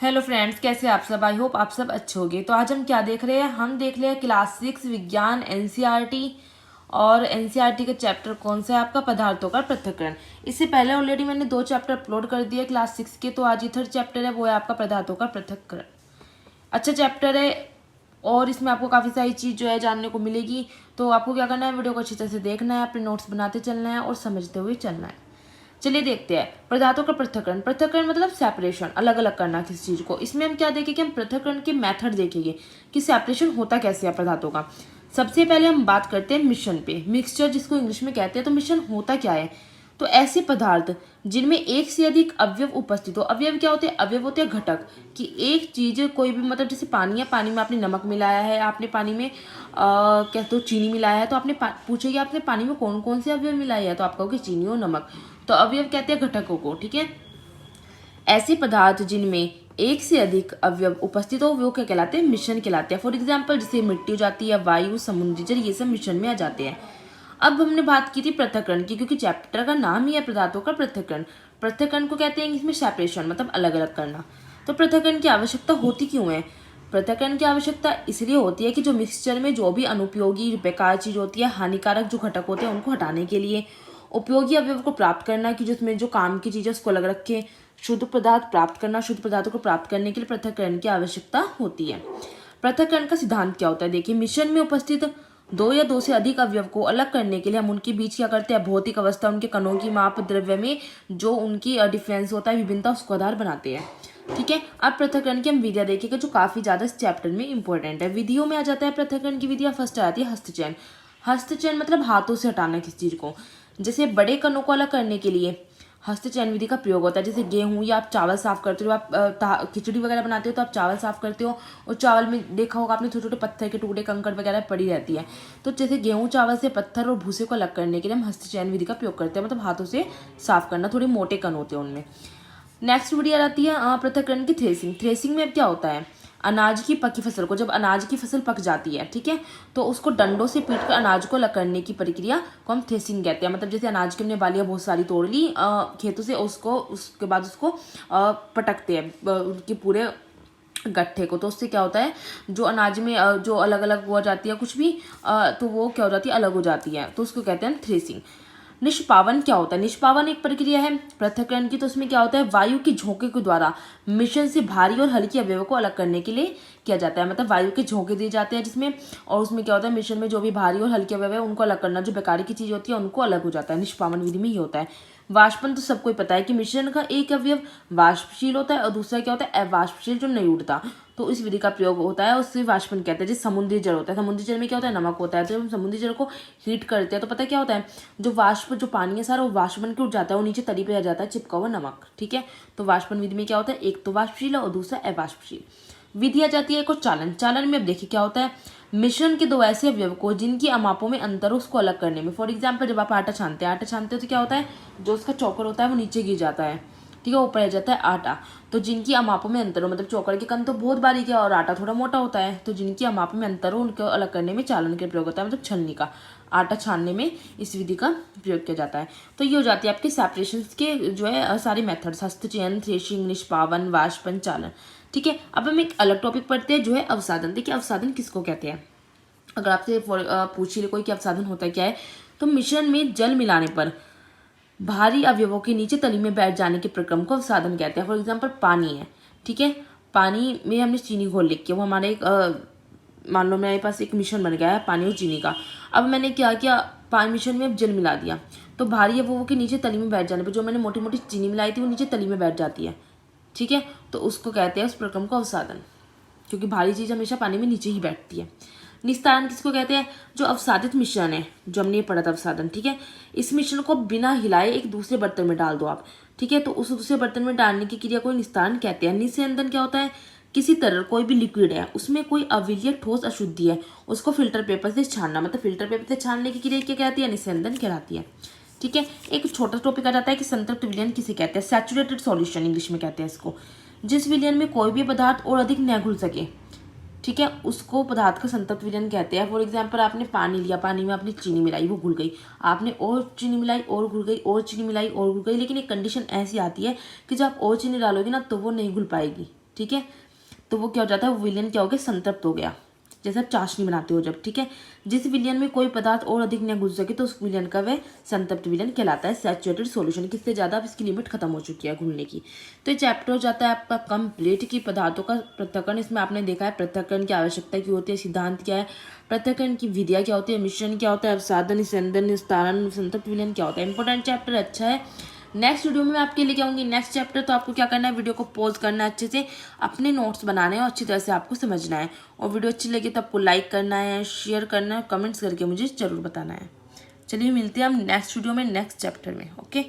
Hello friends, कैसे आप सब। आई होप आप सब अच्छे होंगे। तो आज हम क्या देख रहे हैं, हम देख रहे हैं क्लास 6 विज्ञान एनसीईआरटी। और एनसीईआरटी का चैप्टर कौन सा है आपका, पदार्थों का पृथक्करण। इससे पहले ऑलरेडी मैंने 2 चैप्टर अपलोड कर दिए क्लास 6 के। तो आज ये 3rd चैप्टर है, वो है आपका पदार्थों का पृथक्करण। अच्छा चैप्टर है और इसमें आपको काफ़ी सारी चीज़ जो है जानने को मिलेगी। तो आपको क्या करना है, वीडियो को अच्छी तरह से देखना है, अपने नोट्स बनाते चलना है और समझते हुए चलना है। चलिए देखते हैं पदार्थों का पृथक्करण। पृथक्करण मतलब सेपरेशन, अलग अलग करना किसी चीज को। इसमें हम क्या देखेंगे, हम पृथक्करण के मेथड देखेंगे कि सेपरेशन होता कैसे है पदार्थों का। सबसे पहले हम बात करते हैं मिश्रण पे, मिक्सचर जिसको इंग्लिश में कहते हैं। तो मिश्रण होता क्या है, तो ऐसे पदार्थ जिनमें एक से अधिक अवयव उपस्थित हो। अवयव क्या होते हैं, अवयव होते हैं घटक, कि एक चीज कोई भी, मतलब जैसे पानी है, पानी में आपने नमक मिलाया है, आपने पानी में क्या तो चीनी मिलाया है। तो आपने पूछेगी आपने पानी में कौन कौन से अवयव मिलाए हैं, तो आप कहोगे चीनी और नमक। तो अवयव कहते हैं घटकों को, ठीक है। ऐसे पदार्थ जिनमें एक से अधिक अवयव उपस्थित हो वो क्या कहलाते हैं, मिश्रण कहलाते हैं। फॉर एग्जाम्पल जैसे मिट्टी हो जाती है, वायु, समुद्री जल, ये सब मिश्रण में आ जाते हैं। अब हमने बात की थी पृथक्करण की, क्योंकि चैप्टर का नाम ही है पदार्थों का पृथक्करण। पृथक्करण को कहते हैं इसमें सेपरेशन, मतलब अलग अलग करना। तो पृथक्करण की आवश्यकता होती क्यों है, पृथक्करण की आवश्यकता इसलिए होती है कि जो मिक्सचर में जो भी अनुपयोगी बेकार चीज होती है, हानिकारक जो घटक होते हैं, उनको हटाने के लिए। उपयोगी अवयव को प्राप्त करना, कि जिसमें जो काम की चीज है उसको अलग रखे। शुद्ध पदार्थ प्राप्त करना, शुद्ध पदार्थों को प्राप्त करने के लिए पृथक्करण की आवश्यकता होती है। पृथक्करण का सिद्धांत क्या होता है, देखिए मिश्रण में उपस्थित 2 या 2 से अधिक अवयव को अलग करने के लिए हम उनके बीच क्या करते हैं, भौतिक अवस्था, उनके कणों की माप, द्रव्य में जो उनकी डिफरेंस होता है, विभिन्नता, उसको आधार बनाते हैं। ठीक है। अब पृथक्करण की हम विधियां देखेंगे जो काफी ज्यादा इस चैप्टर में इंपॉर्टेंट है। विधियों में आ जाता है पृथक्करण की विधियां। फर्स्ट आती है हस्तचयन। हस्तचयन मतलब हाथों से हटाना किसी चीज को। जैसे बड़े कणों को अलग करने के लिए हस्तचयन विधि का प्रयोग होता है। जैसे गेहूं या आप चावल साफ करते हो, आप खिचड़ी वगैरह बनाते हो तो आप चावल साफ करते हो, और चावल में देखा होगा आपने छोटे छोटे पत्थर के टुकड़े, कंकड़ वगैरह पड़ी रहती है। तो जैसे गेहूं चावल से पत्थर और भूसे को अलग करने के लिए हम हस्तचयन विधि का प्रयोग करते हैं, मतलब हाथों से साफ करना। थोड़े मोटे कण होते हैं उनमें। नेक्स्ट विधि आ जाती है पृथक्करण की थ्रेसिंग। थ्रेसिंग में क्या होता है, अनाज की पकी फसल को, जब अनाज की फसल पक जाती है, ठीक है, तो उसको डंडों से पीट कर अनाज को अलग करने की प्रक्रिया को हम थ्रेसिंग कहते हैं। मतलब जैसे अनाज की हमने बालियां बहुत सारी तोड़ ली खेतों से, उसको उसके बाद उसको पटकते हैं उनके पूरे गट्ठे को। तो उससे क्या होता है, जो अनाज में जो अलग अलग हो जाती है कुछ भी, तो वो क्या हो जाती है, अलग हो जाती है। तो उसको कहते हैं थ्रेसिंग। निष्पावन क्या होता है, निष्पावन एक प्रक्रिया है पृथक्करण की। तो उसमें क्या होता है, वायु के झोंके के द्वारा मिश्रण से भारी और हल्की अवयवों को अलग करने के लिए किया जाता है। मतलब वायु के झोंके दिए जाते हैं जिसमें, और उसमें क्या होता है, मिश्रण में जो भी भारी और हल्के अवयव है उनको अलग करना, जो बेकारी की चीज होती है उनको अलग हो जाता है। निष्पावन विधि में ये होता है। वाष्पन तो सबको ही पता है कि मिश्रण का एक अवयव वाष्पशील होता है और दूसरा क्या होता है, अवाष्पशील, जो नहीं उड़ता। तो इस विधि का प्रयोग होता है, उससे वाष्पन कहते हैं। जैसे समुद्री जल होता है, समुद्री जल में क्या होता है, नमक होता है। तो जब हम समुद्री जल को हीट करते हैं तो पता है क्या होता है, जो वाष्प, जो पानी है सारा, वो वाष्प बन के उठ जाता है, वो नीचे तली पे आ जाता है चिपका हुआ नमक। ठीक है। तो वाष्पन विधि में क्या होता है, एक तो वाष्पशील है और दूसरा अवाष्पशील। विधि आ जाती है एक और चालन। चालन में अब देखिए क्या होता है, मिश्रण के 2 ऐसे अवयव को जिनकी अमापों में अंतर हो उसको अलग करने में। फॉर एग्जाम्पल जब आप आटा छानते हैं, आटा छानते हो तो क्या होता है, जो उसका चौकर होता है वो नीचे गिर जाता है, ठीक है, ऊपर रह जाता है आटा। तो जिनकी अमापों में अंतर हो, मतलब चौकर के कण तो बहुत बारीक है और आटा थोड़ा मोटा होता है, तो जिनकी अमापों में अंतर हो उनको अलग करने में चालन का प्रयोग होता है, मतलब छलनी का। आटा छानने में इस विधि का प्रयोग किया जाता है। तो ये हो जाती है आपके सेपरेशन के जो है सारे मेथड्स, हस्तचयन, थ्रेशिंग, निष्पावन, वाष्पन, चालन। ठीक है। अब हम एक अलग टॉपिक पढ़ते हैं जो है अवसादन। देखिए अवसादन किसको कहते हैं, अगर आपसे पूछ ले कोई कि अवसादन होता क्या है, तो मिश्रण में जल मिलाने पर भारी अवयवों के नीचे तली में बैठ जाने के प्रक्रम को अवसादन कहते हैं। फॉर एग्जाम्पल पानी है, ठीक है, पानी में हमने चीनी घोल लिखी है, वो हमारे एक मान लो मेरे पास एक मिश्रण बन गया है पानी और चीनी का। अब मैंने क्या किया, पानी मिश्रण में अब जल मिला दिया, तो भारी अवयवों के नीचे तली में बैठ जाने पर जो मैंने मोटी मोटी चीनी मिलाई थी वो नीचे तली में बैठ जाती है, ठीक है, तो उसको कहते हैं उस प्रक्रम को अवसादन, क्योंकि भारी चीज हमेशा पानी में नीचे ही बैठती है। निस्तारण किसको कहते हैं, जो अवसादित मिश्रण है, जो हमने ये पढ़ा था अवसादन, ठीक है। इस मिश्रण को बिना हिलाए एक दूसरे बर्तन में डाल दो आप, ठीक है, तो उस दूसरे बर्तन में डालने की क्रिया को निस्तारण कहते हैं। निस्यंदन क्या होता है, किसी तरह कोई भी लिक्विड है उसमें कोई अविलीय ठोस अशुद्धि है, उसको फिल्टर पेपर से छानना, मतलब फिल्टर पेपर से छानने की क्रिया क्या कहती है, निस्यंदन कहलाती है। ठीक है। एक छोटा टॉपिक आ जाता है कि संतृप्त विलयन किसे कहते हैं, सैचुरेटेड सॉल्यूशन इंग्लिश में कहते हैं इसको। जिस विलयन में कोई भी पदार्थ और अधिक न घुल सके, ठीक है, उसको पदार्थ का संतृप्त विलयन कहते हैं। फॉर एग्जाम्पल आपने पानी लिया, पानी में आपने चीनी मिलाई, वो घुल गई, आपने और चीनी मिलाई और घुल गई, और चीनी मिलाई और घुल गई, लेकिन एक कंडीशन ऐसी आती है कि जब आप और चीनी डालोगे ना तो वो नहीं घुल पाएगी, ठीक है। तो वो क्या हो जाता है, वो विलयन क्या हो गया, संतृप्त हो गया। जैसे आप चाशनी बनाते हो जब, ठीक है। जिस विलयन में कोई पदार्थ और अधिक न घुस सके तो उस विलयन का वह संतृप्त विलयन कहलाता है। सैचुरेटेड सॉल्यूशन, किससे ज़्यादा अब इसकी लिमिट खत्म हो चुकी है घुलने की। तो ये चैप्टर हो जाता है आपका कंप्लीट की पदार्थों का पृथक्करण। इसमें आपने देखा है पृथक्करण की आवश्यकता क्यों होती है, सिद्धांत क्या है, पृथक्करण की विधियाँ क्या होती है, मिश्रण क्या होता है, अवसादन, निस्यंदन, निस्तारण, संतृप्त विलयन क्या होता है। इंपॉर्टेंट चैप्टर, अच्छा है। नेक्स्ट वीडियो में मैं आपके लेके आऊँगी नेक्स्ट चैप्टर। तो आपको क्या करना है, वीडियो को पॉज करना है, अच्छे से अपने नोट्स बनाने हैं और अच्छी तरह से आपको समझना है। और वीडियो अच्छी लगी तो आपको लाइक करना है, शेयर करना है, कमेंट्स करके मुझे ज़रूर बताना है। चलिए मिलते हैं हम नेक्स्ट वीडियो में नेक्स्ट चैप्टर में। ओके।